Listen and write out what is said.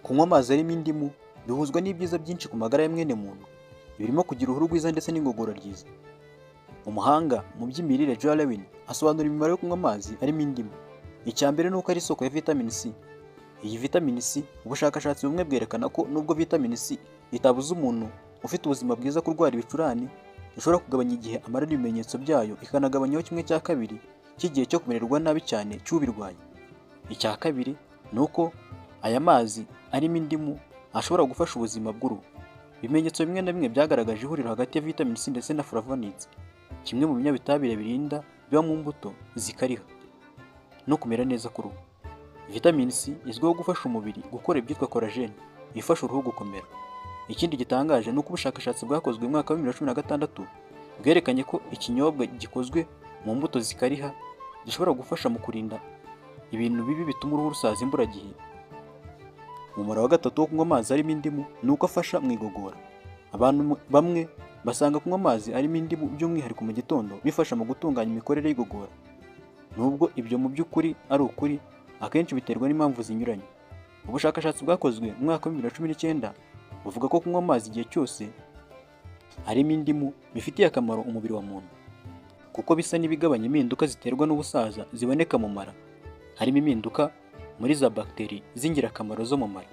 Kunywa amazi arimo indimu bihuzwa n'ibyiza byinshi ku magara ya mwene muntu, birimo kugira uruhu rwiza ndetse n'igogora ryiza. Umuhanga mu by'imirire Joe Lewin asobanura imimaro yo kunywa amazi arimo indimu. Icya mbere ni uko ari isoko ya vitamini C. Iyi vitamini C, ubushakashatsi bumwe bwerekana ko nubwo vitamini C itabuza umuntu ufite ubuzima bwiza kurwara ibicurane, ishobora kugabanya igihe amarana ibimenyetso byayo, ikanagabanyaho 1/2 cy'igihe cyo kumererwa nabi cyane cy'ubirwaye. Icya kabiri ni uko aya mazi arimo indimu ashobora gufasha ubuzima bw'uruhu. Ibimenyetso bimwe na bimwe byagaragaje ihuriro hagati ya vitamini C ndetse na flavonoids, kimwe mu binyabitabire birinda biba mu mbuto zikariha, no kumera neza k'uruhu. Vitamini C izwiho gufasha umubiri gukora ibyitwa collagen, ifasha uruhu gukomera. Ikindi gitangaje ni uko ubushakashatsi bwakozwe mu mwaka wa 2016 bwerekanye ko ikinyobwa gikozwe mu mbuto zikariha gishobora gufasha mu kurinda ibintu bibi bituma uruhu rusaza imburagihe. Umumaro wa gatatu wo kunywa amazi arimo indimu ni uko afasha mu igogora. Abantu bamwe basanga kunywa amazi arimo indimu by'umwihariko mu gitondo bifasha mu gutunganya imikorere y'igogora. Nubwo ibyo mu by'ukuri ari ukuri, akenshi biterwa n'impamvu zinyuranye. Ubushakashatsi bwakozwe mu mwaka wa 2019 buvuga ko kunywa amazi igihe cyose harimo indimu bifitiye akamaro umubiri wa muntu, kuko bisa n'ibigabanya impinduka ziterwa n'ubusaza ziboneka mu mara. Harimo impinduka muri za bagiteri z'ingirakamaro zo mu mara.